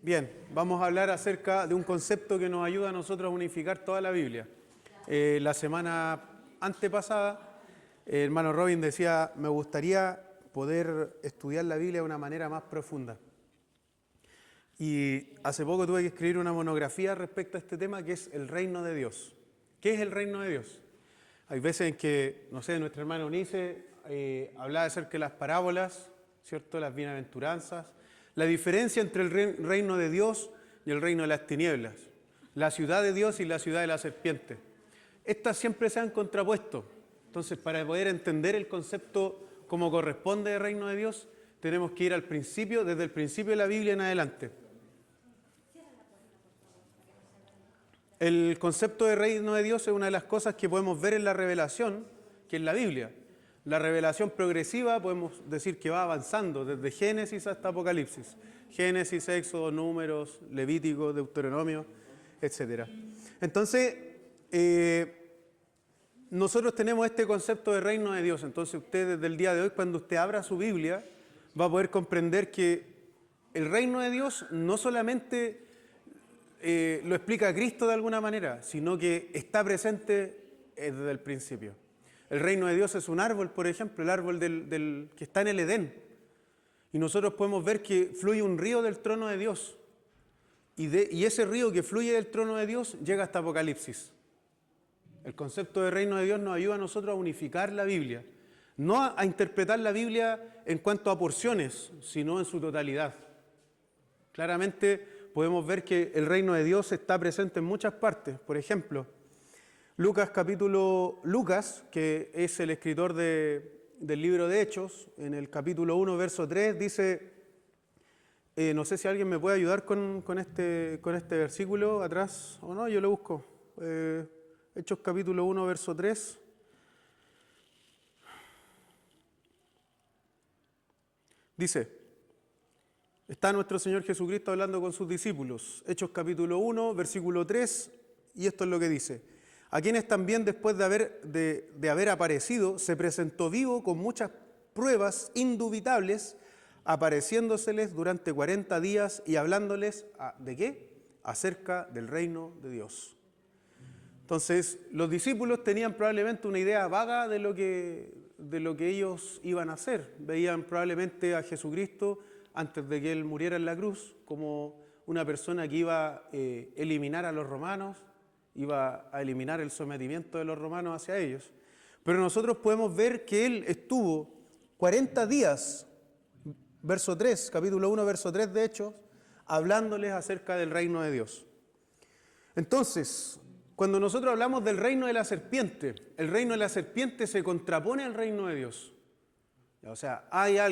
Bien, vamos a hablar acerca de un concepto que nos ayuda a nosotros a unificar toda la Biblia. La semana antepasada, el hermano Robin decía, me gustaría poder estudiar la Biblia de una manera más profunda. Y hace poco tuve que escribir una monografía respecto a este tema, que es el reino de Dios. ¿Qué es el reino de Dios? Hay veces en que, no sé, nuestra hermana Eunice hablaba acerca de las parábolas, ¿cierto? Las bienaventuranzas. La diferencia entre el reino de Dios y el reino de las tinieblas. La ciudad de Dios y la ciudad de la serpiente. Estas siempre se han contrapuesto. Entonces, para poder entender el concepto como corresponde de reino de Dios, tenemos que ir al principio, desde el principio de la Biblia en adelante. El concepto de reino de Dios es una de las cosas que podemos ver en la revelación, que es la Biblia. La revelación progresiva podemos decir que va avanzando desde Génesis hasta Apocalipsis. Génesis, Éxodo, Números, Levítico, Deuteronomio, etc. Entonces, nosotros tenemos este concepto de reino de Dios. Entonces usted desde el día de hoy, cuando usted abra su Biblia, va a poder comprender que el reino de Dios no solamente lo explica Cristo de alguna manera, sino que está presente desde el principio. El reino de Dios es un árbol, por ejemplo, el árbol que está en el Edén. Y nosotros podemos ver que fluye un río del trono de Dios. Y ese río que fluye del trono de Dios llega hasta Apocalipsis. El concepto de reino de Dios nos ayuda a nosotros a unificar la Biblia. No a interpretar la Biblia en cuanto a porciones, sino en su totalidad. Claramente podemos ver que el reino de Dios está presente en muchas partes. Por ejemplo, Lucas, que es el escritor del libro de Hechos, en el capítulo 1, verso 3, dice, no sé si alguien me puede ayudar con este versículo atrás, o no, yo lo busco. Hechos capítulo 1, verso 3. Dice, está nuestro Señor Jesucristo hablando con sus discípulos. Hechos capítulo 1, versículo 3, y esto es lo que dice. A quienes también después de haber aparecido, se presentó vivo con muchas pruebas indubitables, apareciéndoseles durante 40 días y hablándoles, ¿de qué? Acerca del reino de Dios. Entonces, los discípulos tenían probablemente una idea vaga de lo que ellos iban a hacer. Veían probablemente a Jesucristo, antes de que Él muriera en la cruz, como una persona que iba a eliminar a los romanos, iba a eliminar el sometimiento de los romanos hacia ellos. Pero nosotros podemos ver que Él estuvo 40 días, verso 3, capítulo 1, verso 3 de Hechos, hablándoles acerca del reino de Dios. Entonces, cuando nosotros hablamos del reino de la serpiente, el reino de la serpiente se contrapone al reino de Dios. O sea, había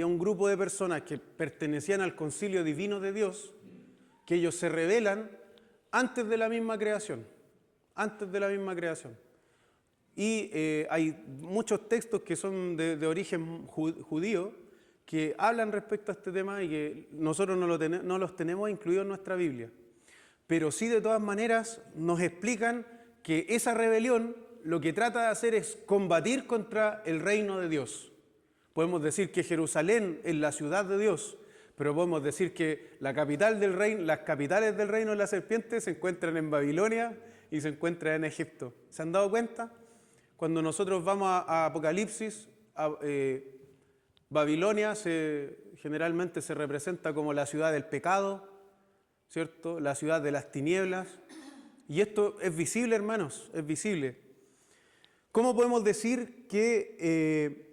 un grupo de personas que pertenecían al concilio divino de Dios, que ellos se rebelan antes de la misma creación. Y hay muchos textos que son de origen judío que hablan respecto a este tema y que nosotros no los tenemos incluidos en nuestra Biblia. Pero sí, de todas maneras, nos explican que esa rebelión lo que trata de hacer es combatir contra el reino de Dios. Podemos decir que Jerusalén es la ciudad de Dios, pero podemos decir que las capitales del reino de la serpiente se encuentran en Babilonia y se encuentran en Egipto. ¿Se han dado cuenta? Cuando nosotros vamos a Apocalipsis, Babilonia generalmente se representa como la ciudad del pecado, ¿cierto? La ciudad de las tinieblas. Y esto es visible, hermanos, es visible. ¿Cómo podemos decir que...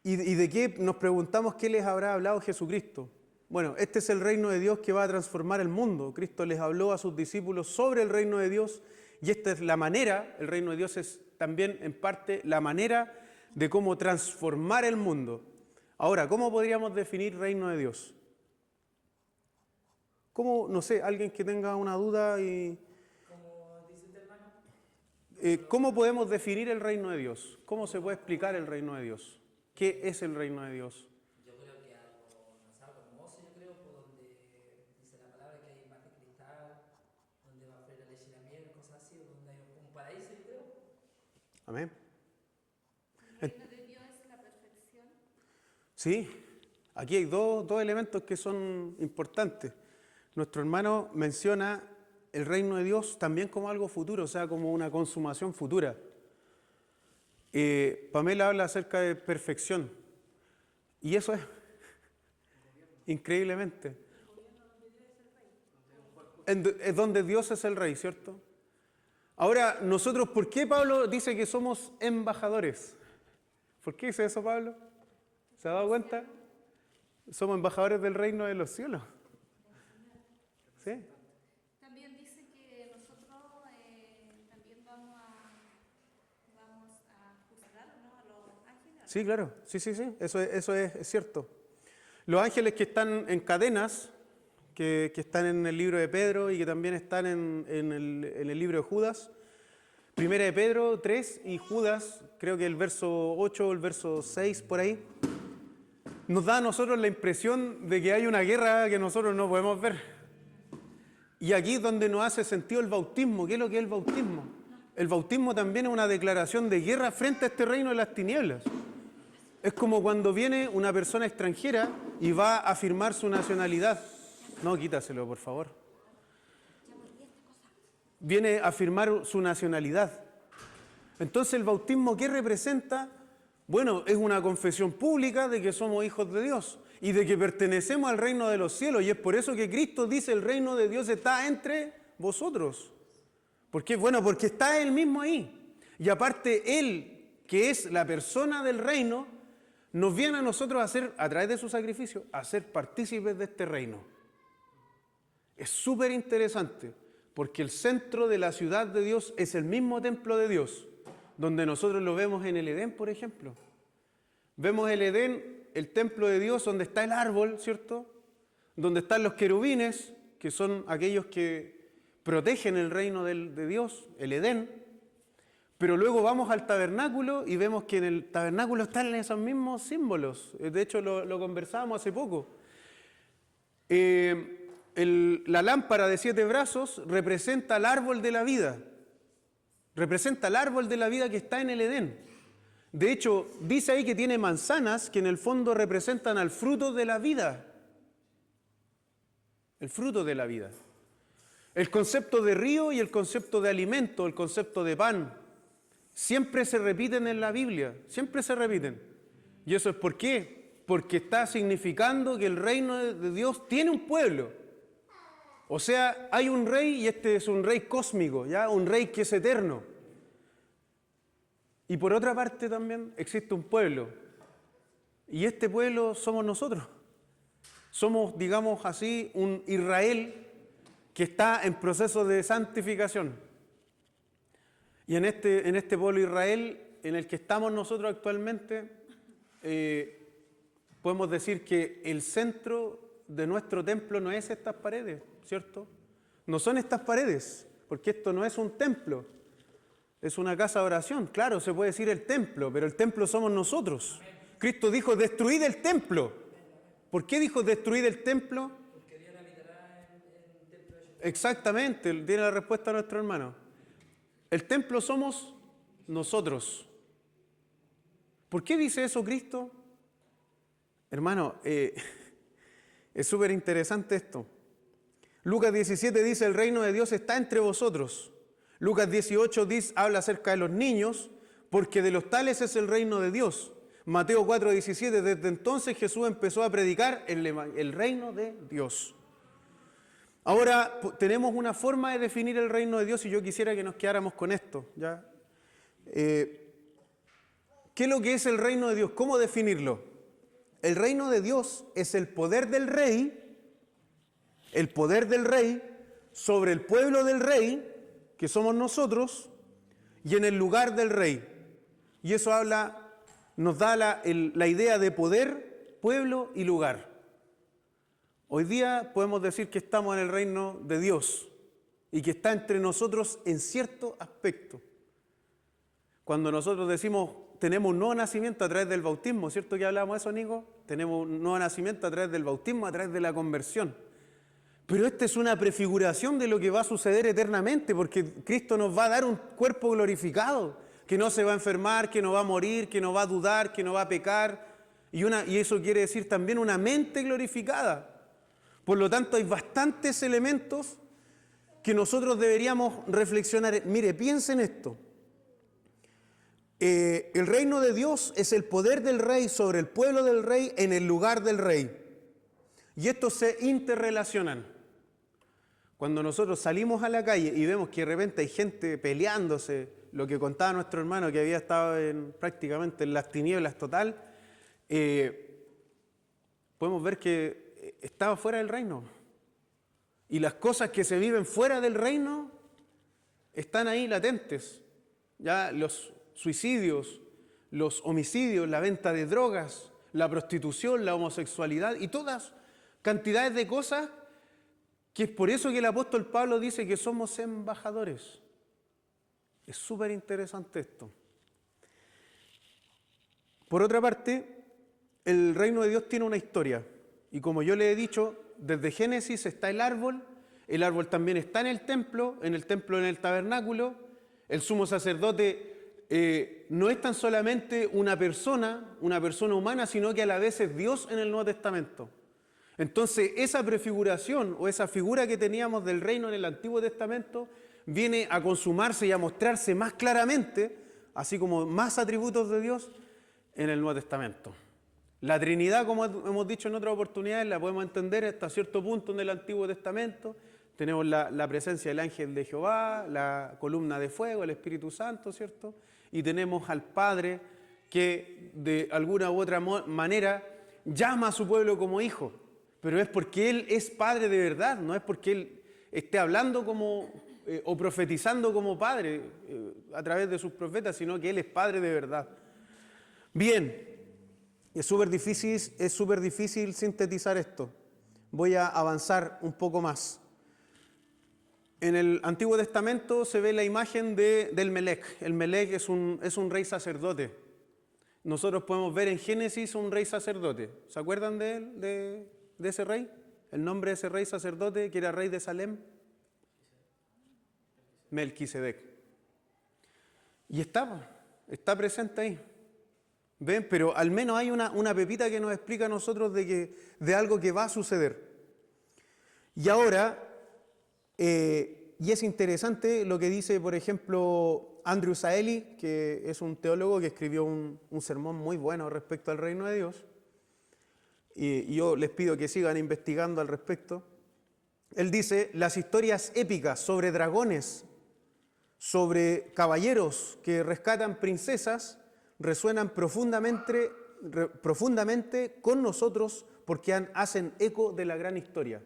¿Y de qué nos preguntamos qué les habrá hablado Jesucristo? Bueno, este es el reino de Dios que va a transformar el mundo. Cristo les habló a sus discípulos sobre el reino de Dios y esta es la manera, el reino de Dios es también en parte la manera de cómo transformar el mundo. Ahora, ¿cómo podríamos definir reino de Dios? ¿Cómo, no sé, alguien que tenga una duda y... ¿Cómo podemos definir el reino de Dios? ¿Cómo se puede explicar el reino de Dios? ¿Qué es el reino de Dios? Yo creo que no es algo hermoso, yo creo, por donde dice la palabra que hay mar de cristal, donde va a fluir la leche y la miel, cosas así, donde hay un paraíso, yo creo. Amén. ¿El reino de Dios es la perfección? Sí, aquí hay dos elementos que son importantes. nuestro hermano menciona el reino de Dios también como algo futuro, o sea, como una consumación futura. Pamela habla acerca de perfección, y eso es increíblemente. Es donde Dios es el rey, ¿cierto? Ahora, nosotros, ¿por qué Pablo dice que somos embajadores? ¿Por qué dice eso Pablo? ¿Se ha dado cuenta? Somos embajadores del reino de los cielos. ¿Sí? También dice que nosotros también vamos a juzgar, ¿no?, a los ángeles. Sí, claro. Sí, eso es cierto. Los ángeles que están en cadenas, que están en el libro de Pedro y que también están en el libro de Judas, Primera de Pedro 3 y Judas, creo que el verso 8 o el verso 6 por ahí, nos da a nosotros la impresión de que hay una guerra que nosotros no podemos ver. Y aquí es donde nos hace sentido el bautismo. ¿Qué es lo que es el bautismo? El bautismo también es una declaración de guerra frente a este reino de las tinieblas. Es como cuando viene una persona extranjera y va a afirmar su nacionalidad. No, quítaselo, por favor. Viene a afirmar su nacionalidad. Entonces, ¿el bautismo qué representa? Bueno, es una confesión pública de que somos hijos de Dios y de que pertenecemos al reino de los cielos. Y es por eso que Cristo dice: el reino de Dios está entre vosotros. ¿Por qué? Bueno, porque está Él mismo ahí. Y aparte, Él, que es la persona del reino, nos viene a nosotros a hacer, a través de su sacrificio, a ser partícipes de este reino. Es súper interesante, porque el centro de la ciudad de Dios es el mismo templo de Dios, donde nosotros lo vemos en el Edén, por ejemplo. Vemos el Edén, el templo de Dios, donde está el árbol, ¿cierto? Donde están los querubines, que son aquellos que protegen el reino de Dios, el Edén. Pero luego vamos al tabernáculo y vemos que en el tabernáculo están esos mismos símbolos. De hecho, lo conversábamos hace poco. La lámpara de 7 brazos representa el árbol de la vida. Representa el árbol de la vida que está en el Edén. De hecho, dice ahí que tiene manzanas que en el fondo representan al fruto de la vida. El fruto de la vida. El concepto de río y el concepto de alimento, el concepto de pan, siempre se repiten en la Biblia, siempre se repiten. ¿Y eso es por qué? Porque está significando que el reino de Dios tiene un pueblo. O sea, hay un rey y este es un rey cósmico, ¿ya? Un rey que es eterno. Y por otra parte también existe un pueblo. Y este pueblo somos nosotros. Somos, digamos así, un Israel que está en proceso de santificación. Y en este pueblo Israel en el que estamos nosotros actualmente, podemos decir que el centro de nuestro templo no es estas paredes, ¿cierto? No son estas paredes, porque esto no es un templo, es una casa de oración. Claro, se puede decir el templo, pero el templo somos nosotros. Cristo dijo: destruid el templo. ¿Por qué dijo destruid el templo? Porque Dios habitará en el templo de ellos. Exactamente, tiene la respuesta a nuestro hermano. El templo somos nosotros. ¿Por qué dice eso Cristo? Hermano, es súper interesante esto. Lucas 17 dice: el reino de Dios está entre vosotros. Lucas 18 habla acerca de los niños, porque de los tales es el reino de Dios. Mateo 4:17, desde entonces Jesús empezó a predicar el reino de Dios. Ahora, tenemos una forma de definir el reino de Dios y yo quisiera que nos quedáramos con esto, ¿ya? ¿Qué es lo que es el reino de Dios? ¿Cómo definirlo? El reino de Dios es el poder del rey sobre el pueblo del rey, que somos nosotros, y en el lugar del rey. Y eso nos da la idea de poder, pueblo y lugar. Hoy día podemos decir que estamos en el reino de Dios y que está entre nosotros en cierto aspecto. Cuando nosotros decimos tenemos un nuevo nacimiento a través del bautismo, ¿cierto que hablamos de eso, Nico? Tenemos un nuevo nacimiento a través del bautismo, a través de la conversión. Pero esta es una prefiguración de lo que va a suceder eternamente, porque Cristo nos va a dar un cuerpo glorificado, que no se va a enfermar, que no va a morir, que no va a dudar, que no va a pecar, y eso quiere decir también una mente glorificada. Por lo tanto, hay bastantes elementos que nosotros deberíamos reflexionar. Mire, piensen esto. El reino de Dios es el poder del rey sobre el pueblo del rey en el lugar del rey. Y estos se interrelacionan. Cuando nosotros salimos a la calle y vemos que de repente hay gente peleándose, lo que contaba nuestro hermano que había estado prácticamente en las tinieblas total, podemos ver que estaba fuera del reino. Y las cosas que se viven fuera del reino están ahí latentes. Ya los suicidios, los homicidios, la venta de drogas, la prostitución, la homosexualidad y todas cantidades de cosas que es por eso que el apóstol Pablo dice que somos embajadores. Es súper interesante esto. Por otra parte, el reino de Dios tiene una historia. Y como yo le he dicho, desde Génesis está el árbol también está en el templo, en el tabernáculo. El sumo sacerdote no es tan solamente una persona humana, sino que a la vez es Dios en el Nuevo Testamento. Entonces, esa prefiguración o esa figura que teníamos del reino en el Antiguo Testamento viene a consumarse y a mostrarse más claramente, así como más atributos de Dios, en el Nuevo Testamento. La Trinidad, como hemos dicho en otras oportunidades, la podemos entender hasta cierto punto en el Antiguo Testamento. Tenemos la presencia del ángel de Jehová, la columna de fuego, el Espíritu Santo, ¿cierto? Y tenemos al Padre que de alguna u otra manera llama a su pueblo como hijo. Pero es porque Él es Padre de verdad, no es porque Él esté hablando como o profetizando como Padre a través de sus profetas, sino que Él es Padre de verdad. Bien, es súper difícil sintetizar esto. Voy a avanzar un poco más. En el Antiguo Testamento se ve la imagen del Melec. El Melec es un rey sacerdote. Nosotros podemos ver en Génesis un rey sacerdote. ¿Se acuerdan de él, de ese rey? El nombre de ese rey sacerdote que era rey de Salem. Melquisedec. Y está presente ahí. ¿Ven? Pero al menos hay una pepita que nos explica a nosotros de algo que va a suceder. Y ahora, y es interesante lo que dice, por ejemplo, Andrew Saeli, que es un teólogo que escribió un sermón muy bueno respecto al reino de Dios. Y yo les pido que sigan investigando al respecto. Él dice, las historias épicas sobre dragones, sobre caballeros que rescatan princesas, resuenan profundamente con nosotros porque hacen eco de la gran historia.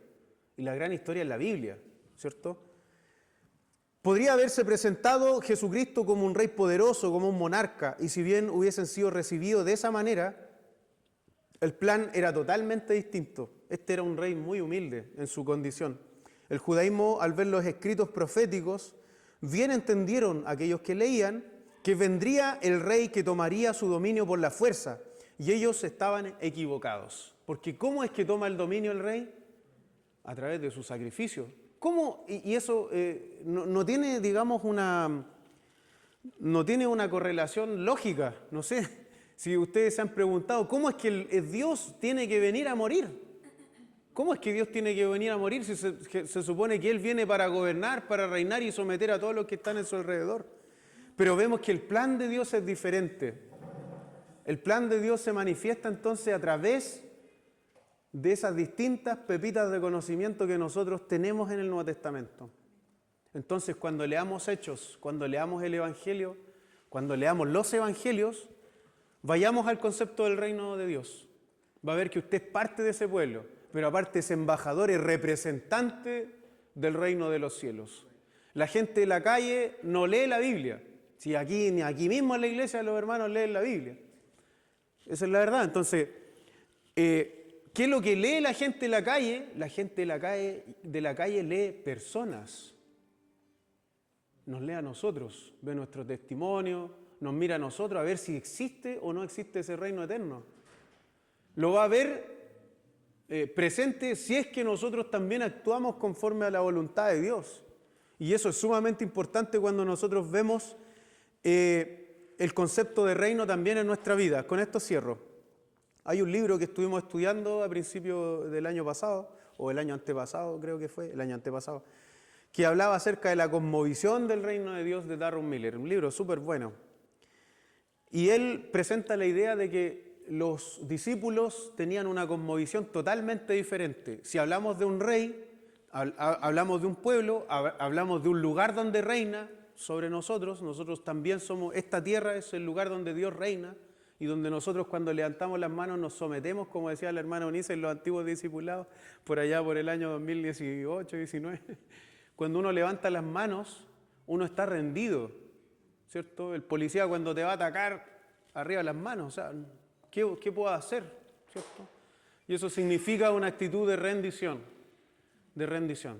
Y la gran historia es la Biblia, ¿cierto? Podría haberse presentado Jesucristo como un rey poderoso, como un monarca, y si bien hubiesen sido recibidos de esa manera, el plan era totalmente distinto. Este era un rey muy humilde en su condición. El judaísmo, al ver los escritos proféticos, bien entendieron aquellos que leían que vendría el rey que tomaría su dominio por la fuerza, y ellos estaban equivocados. Porque ¿cómo es que toma el dominio el rey? A través de su sacrificio. ¿Cómo? Y eso no tiene, digamos, no tiene una correlación lógica. No sé si ustedes se han preguntado, ¿cómo es que el Dios tiene que venir a morir? ¿Cómo es que Dios tiene que venir a morir si se supone que Él viene para gobernar, para reinar y someter a todos los que están en su alrededor? Pero vemos que el plan de Dios es diferente. El plan de Dios se manifiesta entonces a través de esas distintas pepitas de conocimiento que nosotros tenemos en el Nuevo Testamento. Entonces, cuando leamos Hechos, cuando leamos el Evangelio, cuando leamos los Evangelios, vayamos al concepto del reino de Dios. Va a ver que usted es parte de ese pueblo, pero aparte es embajador y representante del reino de los cielos. La gente de la calle no lee la Biblia. Si aquí mismo en la iglesia los hermanos leen la Biblia. Esa es la verdad. Entonces, ¿qué es lo que lee la gente de la calle? La gente de la calle lee personas. Nos lee a nosotros, ve nuestro testimonio, nos mira a nosotros a ver si existe o no existe ese reino eterno. Lo va a ver presente si es que nosotros también actuamos conforme a la voluntad de Dios. Y eso es sumamente importante cuando nosotros vemos el concepto de reino también en nuestra vida. Con esto cierro. Hay un libro que estuvimos estudiando a principios del año pasado, o el año antepasado, creo que fue, el año antepasado, que hablaba acerca de la cosmovisión del reino de Dios de Darren Miller, un libro súper bueno. Y él presenta la idea de que los discípulos tenían una cosmovisión totalmente diferente. Si hablamos de un rey, hablamos de un pueblo, hablamos de un lugar donde reina sobre nosotros. Nosotros también somos, esta tierra es el lugar donde Dios reina y donde nosotros cuando levantamos las manos nos sometemos, como decía la hermana Eunice en los antiguos discipulados, por allá por el año 2018, 19. Cuando uno levanta las manos, uno está rendido, ¿cierto? El policía cuando te va a atacar, arriba las manos, o sea, ¿qué puedo hacer? ¿Cierto? Y eso significa una actitud de rendición, de rendición.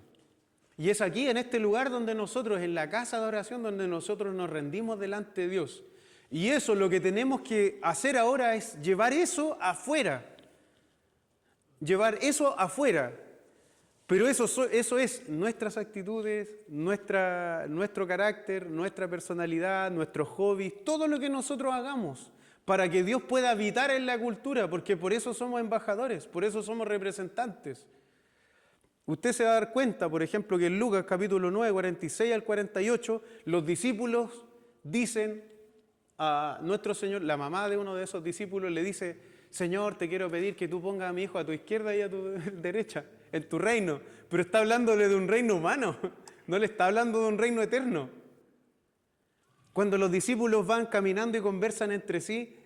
Y es aquí, en este lugar donde nosotros, en la casa de oración, donde nosotros nos rendimos delante de Dios. Y eso, lo que tenemos que hacer ahora es llevar eso afuera. Llevar eso afuera. Pero eso es nuestras actitudes, nuestro carácter, nuestra personalidad, nuestros hobbies, todo lo que nosotros hagamos para que Dios pueda habitar en la cultura, porque por eso somos embajadores, por eso somos representantes. Usted se va a dar cuenta, por ejemplo, que en Lucas capítulo 9, 46 al 48, los discípulos dicen a nuestro Señor, la mamá de uno de esos discípulos le dice: Señor, te quiero pedir que tú pongas a mi hijo a tu izquierda y a tu derecha, en tu reino. Pero está hablándole de un reino humano, no le está hablando de un reino eterno. Cuando los discípulos van caminando y conversan entre sí,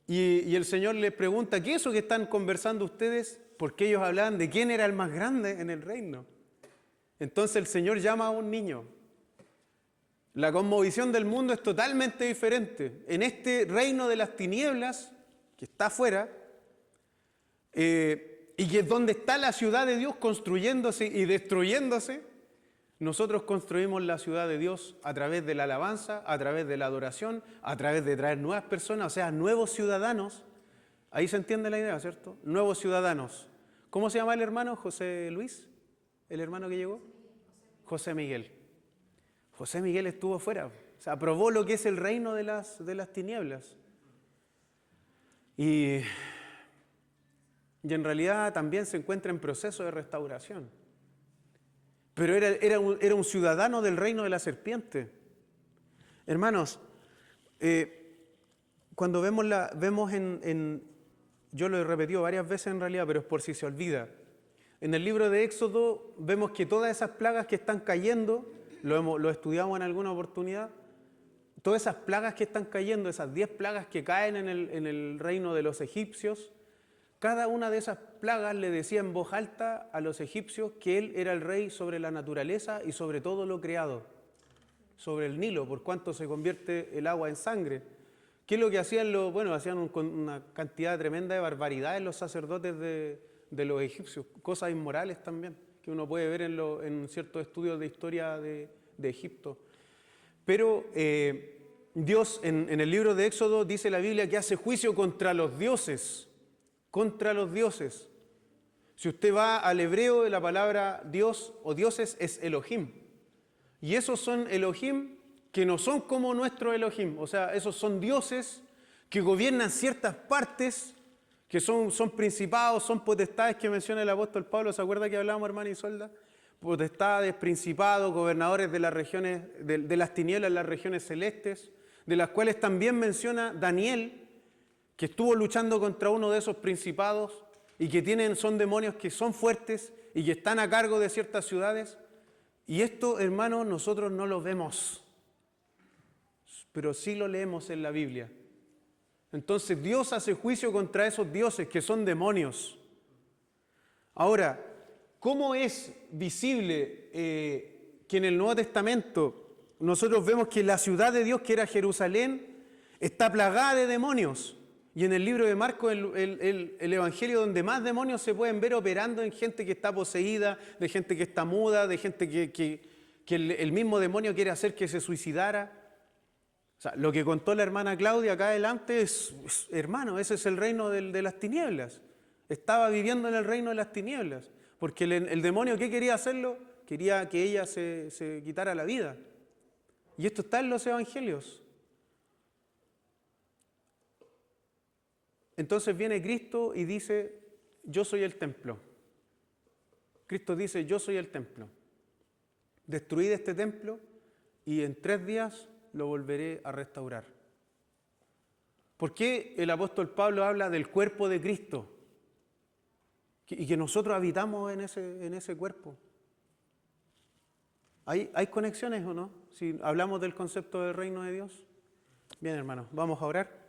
y el Señor les pregunta: ¿qué es eso que están conversando ustedes? Porque ellos hablaban de quién era el más grande en el reino. Entonces el Señor llama a un niño. La cosmovisión del mundo es totalmente diferente. En este reino de las tinieblas, que está afuera, y que es donde está la ciudad de Dios construyéndose y destruyéndose, nosotros construimos la ciudad de Dios a través de la alabanza, a través de la adoración, a través de traer nuevas personas, o sea, nuevos ciudadanos. Ahí se entiende la idea, ¿cierto? Nuevos ciudadanos. ¿Cómo se llama el hermano? ¿José Luis? ¿El hermano que llegó? José Miguel. José Miguel estuvo afuera, o sea, probó lo que es el reino de las tinieblas. Y en realidad también se encuentra en proceso de restauración. Pero era un ciudadano del reino de la serpiente. Hermanos, cuando vemos yo lo he repetido varias veces en realidad, pero es por si se olvida. En el libro de Éxodo vemos que todas esas plagas que están cayendo, lo estudiamos en alguna oportunidad, todas esas plagas que están cayendo, esas 10 plagas que caen en el reino de los egipcios, cada una de esas plagas le decía en voz alta a los egipcios que él era el rey sobre la naturaleza y sobre todo lo creado, sobre el Nilo, por cuanto se convierte el agua en sangre. ¿Qué es lo que hacían? Hacían una cantidad tremenda de barbaridades los sacerdotes de los egipcios, cosas inmorales también, que uno puede ver en ciertos estudios de historia de Egipto. Pero Dios en el libro de Éxodo dice la Biblia que hace juicio contra los dioses. Contra los dioses. Si usted va al hebreo, la palabra Dios o dioses es Elohim. Y esos son Elohim que no son como nuestro Elohim. O sea, esos son dioses que gobiernan ciertas partes, que son principados, son potestades que menciona el apóstol Pablo. ¿Se acuerda que hablábamos, hermana Isolda? Potestades, principados, gobernadores de las regiones, de las tinieblas, las regiones celestes, de las cuales también menciona Daniel, que estuvo luchando contra uno de esos principados y que son demonios que son fuertes y que están a cargo de ciertas ciudades. Y esto, hermanos, nosotros no lo vemos, pero sí lo leemos en la Biblia. Entonces Dios hace juicio contra esos dioses que son demonios. Ahora, ¿cómo es visible que en el Nuevo Testamento nosotros vemos que la ciudad de Dios, que era Jerusalén, está plagada de demonios? Y en el libro de Marcos, el evangelio donde más demonios se pueden ver operando en gente que está poseída, de gente que está muda, de gente que el mismo demonio quiere hacer que se suicidara. O sea, lo que contó la hermana Claudia acá adelante hermano, ese es el reino de las tinieblas. Estaba viviendo en el reino de las tinieblas. Porque el demonio, ¿qué quería hacerlo? Quería que ella se quitara la vida. Y esto está en los evangelios. Entonces viene Cristo y dice: yo soy el templo. Cristo dice, yo soy el templo. Destruid este templo y en 3 días lo volveré a restaurar. ¿Por qué el apóstol Pablo habla del cuerpo de Cristo? Y que nosotros habitamos en ese cuerpo. ¿Hay conexiones o no? Si hablamos del concepto del reino de Dios. Bien, hermanos, vamos a orar.